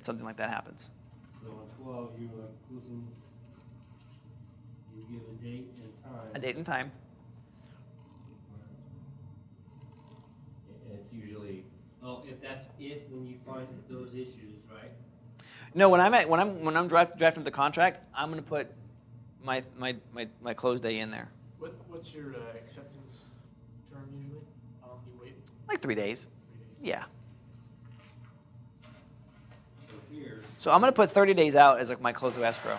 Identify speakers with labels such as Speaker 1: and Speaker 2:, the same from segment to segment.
Speaker 1: something like that happens.
Speaker 2: So on 12, you are closing, you give a date and time.
Speaker 1: A date and time.
Speaker 2: And it's usually, if when you find those issues, right?
Speaker 1: No, when I'm drafting the contract, I'm going to put my close day in there.
Speaker 3: What's your acceptance term usually? How long do you wait?
Speaker 1: Like 3 days.
Speaker 3: 3 days.
Speaker 1: Yeah.
Speaker 2: So here,
Speaker 1: So I'm going to put 30 days out as like my close of escrow.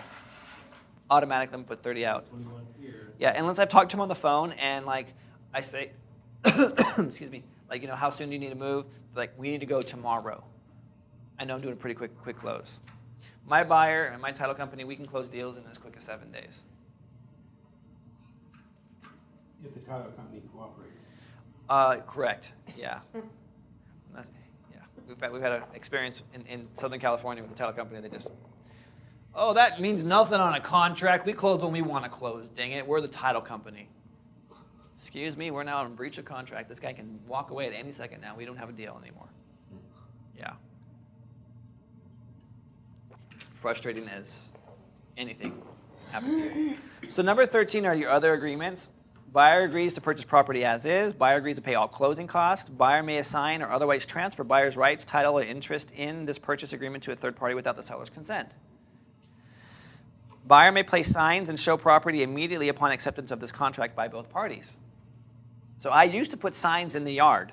Speaker 1: Automatically, I'm going to put 30 out.
Speaker 2: 21 here.
Speaker 1: Yeah, unless I've talked to him on the phone and like I say, excuse me, like, you know, how soon do you need to move? Like, we need to go tomorrow. I know I'm doing a pretty quick close. My buyer and my title company, we can close deals in as quick as 7 days.
Speaker 4: If the title company cooperates.
Speaker 1: Correct. Yeah. Yeah. We've had an experience in Southern California with the title company. They just, oh, that means nothing on a contract. We close when we want to close. Dang it, we're the title company. Excuse me, we're now in breach of contract. This guy can walk away at any second now. We don't have a deal anymore. Yeah. Frustrating as anything happened. So number 13 are your other agreements. Buyer agrees to purchase property as is. Buyer agrees to pay all closing costs. Buyer may assign or otherwise transfer buyer's rights, title, or interest in this purchase agreement to a third party without the seller's consent. Buyer may place signs and show property immediately upon acceptance of this contract by both parties. So I used to put signs in the yard.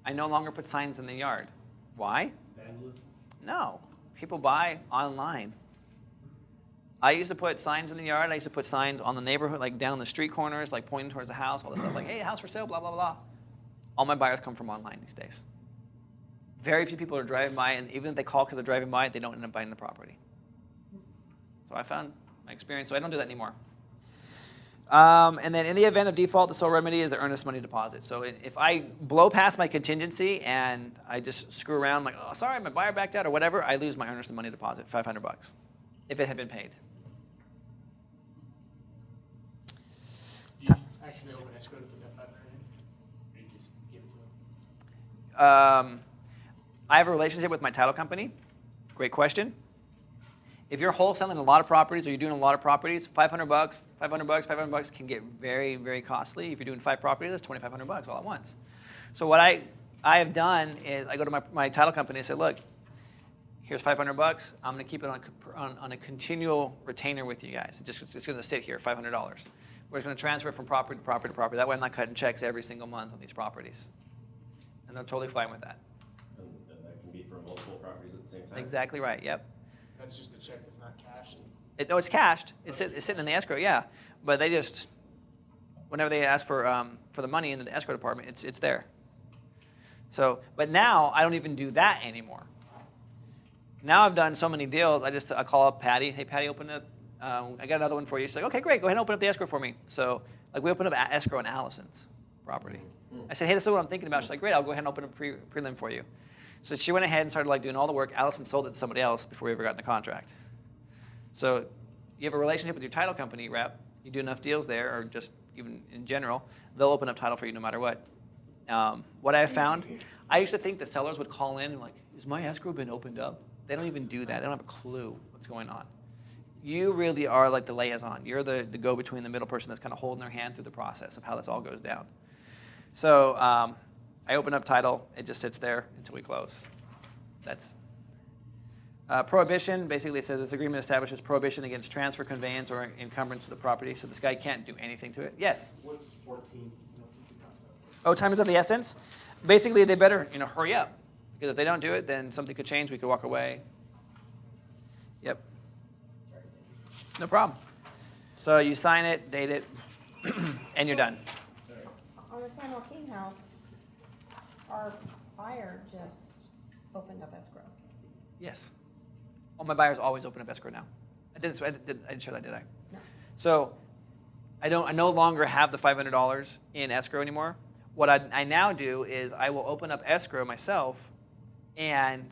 Speaker 1: I no longer put signs in the yard. Why?
Speaker 2: Vandalism?
Speaker 1: No. People buy online. I used to put signs in the yard. I used to put signs on the neighborhood, like down the street corners, like pointing towards the house, all this stuff, like, hey, house for sale, blah, blah, blah. All my buyers come from online these days. Very few people are driving by, and even if they call because they're driving by, they don't end up buying the property. So I found my experience, so I don't do that anymore. And then in the event of default, the sole remedy is the earnest money deposit. So if I blow past my contingency and I just screw around, like, oh, sorry, my buyer backed out or whatever, I lose my earnest money deposit, $500, if it had been paid.
Speaker 3: Do you actually open escrow to put that 500 in? Or you just give it to them?
Speaker 1: I have a relationship with my title company. Great question. If you're wholesaling a lot of properties or you're doing a lot of properties, $500, $500 can get very, very costly. If you're doing 5 properties, that's $2,500 all at once. So what I have done is I go to my title company and say, look, here's $500. I'm going to keep it on a continual retainer with you guys. It's going to sit here, $500. We're just going to transfer it from property to property to property. That way I'm not cutting checks every single month on these properties. And they're totally fine with that.
Speaker 5: And that can be for multiple properties at the same time?
Speaker 1: Exactly right, yep.
Speaker 3: That's just a check that's not cashed.
Speaker 1: No, it's cashed. It's sitting in the escrow, yeah. But they just, whenever they ask for the money in the escrow department, it's there. So, but now I don't even do that anymore. Now I've done so many deals, I call up Patty. Hey, Patty, open up. I got another one for you. She's like, okay, great. Go ahead and open up the escrow for me. So, like, we opened up escrow on Allison's property. I said, hey, this is what I'm thinking about. She's like, great. I'll go ahead and open up prelim for you. So she went ahead and started like doing all the work. Allison sold it to somebody else before we ever got in the contract. So you have a relationship with your title company rep. You do enough deals there, or just even in general, they'll open up title for you no matter what. What I have found, I used to think that sellers would call in and like, has my escrow been opened up? They don't even do that. They don't have a clue what's going on. You really are like the liaison. You're the go-between, the middle person that's kind of holding their hand through the process of how this all goes down. So I open up title. It just sits there until we close. That's prohibition. Basically, it says this agreement establishes prohibition against transfer, conveyance, or encumbrance of the property. So this guy can't do anything to it. Yes?
Speaker 4: What's 14?
Speaker 1: Oh, time is of the essence. Basically, they better hurry up, because if they don't do it, then something could change. We could walk away. Yep. No problem. So you sign it, date it, and you're done.
Speaker 6: On the San Joaquin house, our buyer just opened up escrow.
Speaker 1: Yes. All my buyers always open up escrow now. I didn't share that, did I?
Speaker 6: No.
Speaker 1: So I no longer have the $500 in escrow anymore. What I now do is I will open up escrow myself and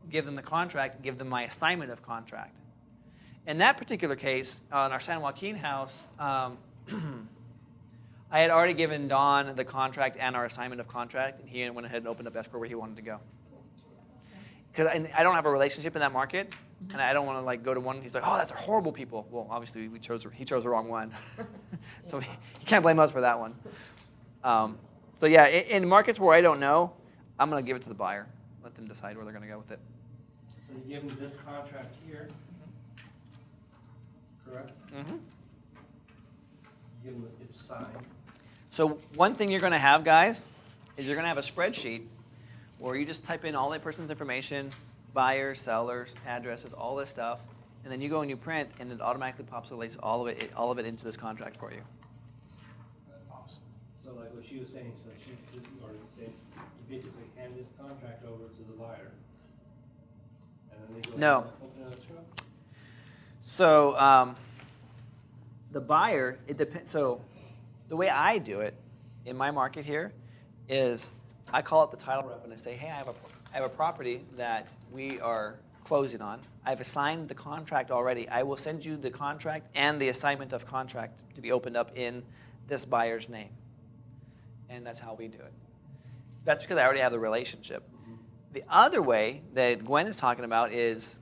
Speaker 1: give them the contract, give them my assignment of contract. In that particular case, on our San Joaquin house, I had already given Don the contract and our assignment of contract, and he went ahead and opened up escrow where he wanted to go. because I don't have a relationship in that market, and I don't want to like go to one. He's like, oh, that's horrible people. Well, obviously he chose the wrong one, so he can't blame us for that one. So yeah, in markets where I don't know, I'm gonna give it to the buyer. Let them decide where they're gonna go with it.
Speaker 2: So you give them this contract here, correct?
Speaker 1: Mm-hmm.
Speaker 2: You give them, it's signed.
Speaker 1: So one thing you're gonna have, guys, is you're gonna have a spreadsheet where you just type in all that person's information, buyers, sellers, addresses, all this stuff, and then you go and you print, and it automatically populates all of it into this contract for you.
Speaker 3: Awesome.
Speaker 2: So like what she was saying, so she, or saying, you basically hand this contract over to the buyer. And then they go.
Speaker 1: No.
Speaker 2: and open an escrow?
Speaker 1: So the buyer, it depends. So the way I do it in my market here is I call up the title rep and I say, hey, I have a property that we are closing on. I've assigned the contract already. I will send you the contract and the assignment of contract to be opened up in this buyer's name. And that's how we do it. That's because I already have the relationship. The other way that Gwen is talking about is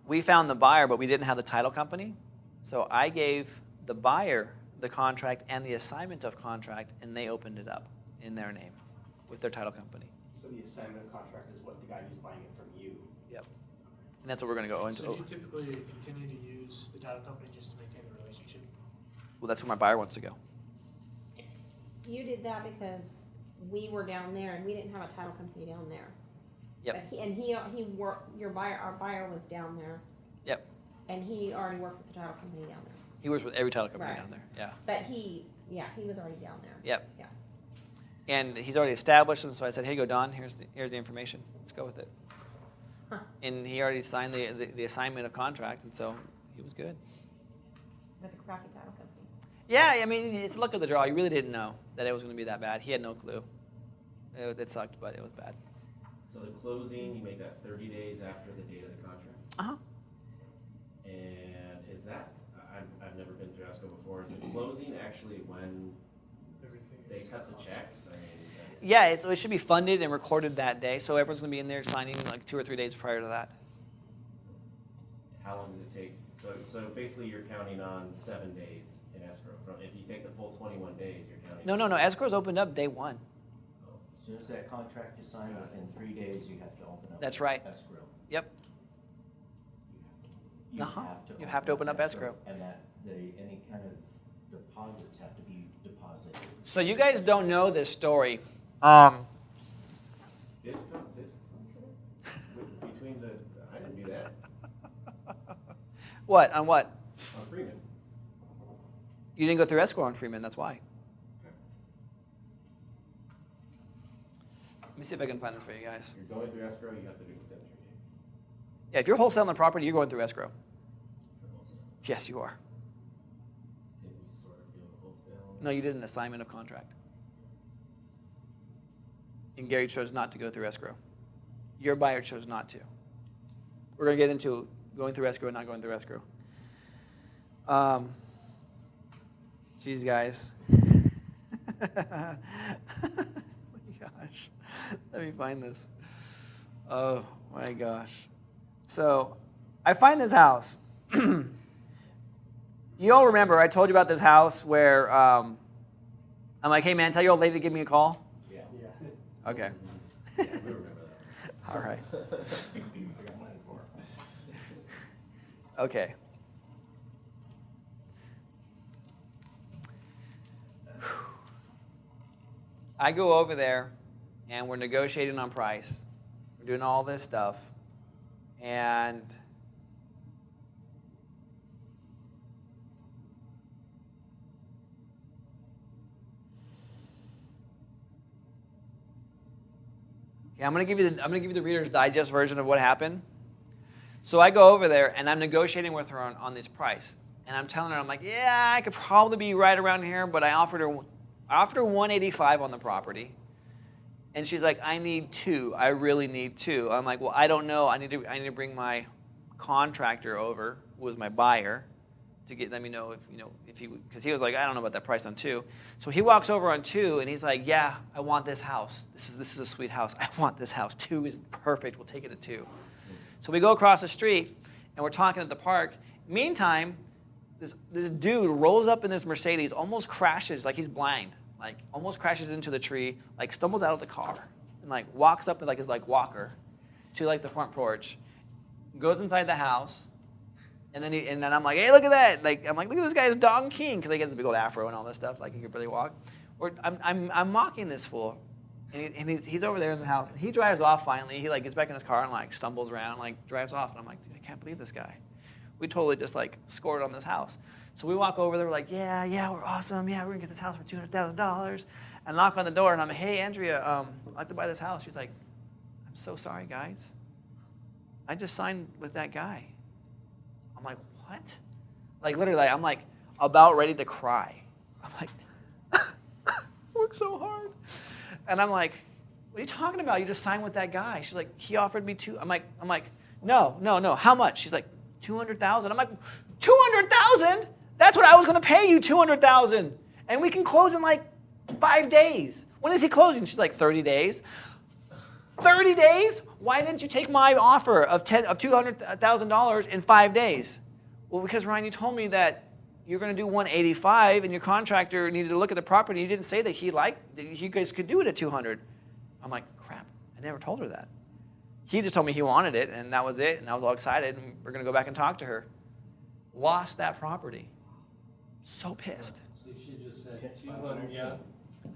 Speaker 1: we found the buyer, but we didn't have the title company. So I gave the buyer the contract and the assignment of contract, and they opened it up in their name with their title company.
Speaker 4: So the assignment of contract is what the guy who's buying it from you.
Speaker 1: Yep. And that's what we're going to go into.
Speaker 3: So do you typically continue to use the title company just to maintain the relationship?
Speaker 1: Well, that's where my buyer wants to go.
Speaker 6: You did that because we were down there and we didn't have a title company down there.
Speaker 1: Yep.
Speaker 6: But he worked, our buyer was down there
Speaker 1: Yep.
Speaker 6: and he already worked with the title company down there.
Speaker 1: He works with every title company
Speaker 6: Right.
Speaker 1: down there. Yeah.
Speaker 6: But he was already down there.
Speaker 1: Yep.
Speaker 6: Yeah.
Speaker 1: And he's already established, and so I said, here you go, Don, here's the information. Let's go with it.
Speaker 6: Huh.
Speaker 1: And he already signed the assignment of contract, and so he was good.
Speaker 6: With the crappy title company.
Speaker 1: Yeah, I mean, it's luck of the draw. He really didn't know that it was going to be that bad. He had no clue. It sucked, but it was bad.
Speaker 5: So the closing, you make that 30 days after the date of the contract?
Speaker 1: Uh-huh.
Speaker 5: And is that, I've never been through escrow before, is the closing actually when
Speaker 3: Everything
Speaker 5: they
Speaker 3: is
Speaker 5: cut the
Speaker 3: awesome.
Speaker 5: checks? I mean, that's.
Speaker 1: Yeah, it should be funded and recorded that day, so everyone's going to be in there signing like 2 or 3 days prior to that.
Speaker 5: How long does it take? So basically you're counting on 7 days in escrow. If you take the full 21 days, you're counting.
Speaker 1: No. Escrow's opened up day one.
Speaker 7: As soon as that contract is signed, within 3 days, you have to open up.
Speaker 1: That's right.
Speaker 7: Escrow.
Speaker 1: Yep.
Speaker 7: You
Speaker 1: Uh-huh. You have to open up escrow.
Speaker 7: And that, any kind of deposits have to be deposited.
Speaker 1: So you guys don't know this story.
Speaker 5: This contract? Between the, I didn't do that.
Speaker 1: What? On what?
Speaker 5: On Freeman.
Speaker 1: You didn't go through escrow on Freeman, that's why. Let me see if I can find this for you guys.
Speaker 5: You're going through escrow, you have to do it within 3 days.
Speaker 1: Yeah, if you're wholesaling the property, you're going through escrow.
Speaker 5: For wholesale.
Speaker 1: Yes, you are.
Speaker 5: Didn't we sort of deal with wholesale?
Speaker 1: No, you did an assignment of contract. And Gary chose not to go through escrow. Your buyer chose not to. We're going to get into going through escrow and not going through escrow. Geez, guys. Oh my gosh. Let me find this. Oh my gosh. So I find this house. You all remember I told you about this house where I'm like, hey man, tell your old lady to give me a call?
Speaker 7: Yeah.
Speaker 2: Yeah.
Speaker 1: Okay.
Speaker 5: Yeah, we remember that.
Speaker 1: All right.
Speaker 7: I got money for it.
Speaker 1: Okay. I go over there, and we're negotiating on price. We're doing all this stuff, and okay, I'm gonna give you the Reader's Digest version of what happened. So I go over there, and I'm negotiating with her on this price, and I'm telling her, I'm like, yeah, I could probably be right around here, but I offered her 185 on the property. And she's like, I need 2. I really need 2. I'm like, well, I don't know. I need to bring my contractor over, who was my buyer, to let me know if he, because he was like, I don't know about that price on 2. So he walks over on 2 and he's like, yeah, I want this house. This is a sweet house. I want this house. 2 is perfect. We'll take it at 2. So we go across the street and we're talking at the park. Meantime, this dude rolls up in this Mercedes, almost crashes, like he's blind, like almost crashes into the tree, like stumbles out of the car and like walks up with like his like walker to like the front porch, goes inside the house. And then I'm like, hey, look at that! Like I'm like, look at this guy's Don King, because he gets the big old afro and all this stuff. Like he can barely walk. I'm mocking this fool, and he's over there in the house. And he drives off finally. He like gets back in his car and like stumbles around, like drives off. And I'm like, dude, I can't believe this guy. We totally just like scored on this house. So we walk over there. We're like, yeah, we're awesome. Yeah, we're gonna get this house for $200,000. And knock on the door, and I'm like, hey, Andrea, I'd like to buy this house. She's like, I'm so sorry, guys. I just signed with that guy. I'm like, what? Like, literally, I'm like about ready to cry. I'm like, worked so hard. And I'm like, what are you talking about? You just signed with that guy. She's like, he offered me I'm like, no. How much? She's like, $200,000. I'm like, $200,000? That's what I was going to pay you, $200,000. And we can close in like 5 days. When is he closing? She's like, 30 days. 30 days? Why didn't you take my offer of $200,000 in 5 days? Well, because Ryan, you told me that you're going to do 185, and your contractor needed to look at the property. You didn't say that you guys could do it at 200. I'm like, crap, I never told her that. He just told me he wanted it, and that was it, and I was all excited, and we're going to go back and talk to her. Lost that property. So pissed.
Speaker 2: So you should just say 200, yeah,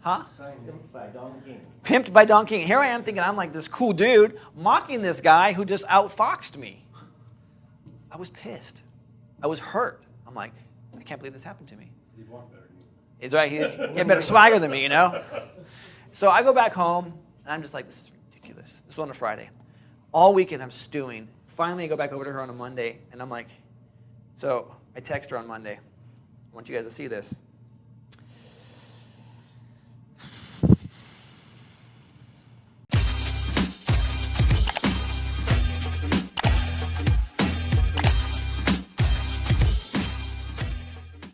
Speaker 1: Huh?
Speaker 2: sign it.
Speaker 7: Pimped by Don King.
Speaker 1: Pimped by Don King. Here I am thinking I'm like this cool dude, mocking this guy who just outfoxed me. I was pissed. I was hurt. I'm like, I can't believe this happened to me.
Speaker 2: He walked better than you.
Speaker 1: He's right. He had better swagger than me, So I go back home, and I'm just like, this is ridiculous. This was on a Friday. All weekend I'm stewing. Finally, I go back over to her on a Monday, and I'm like, so I text her on Monday. I want you guys to see this.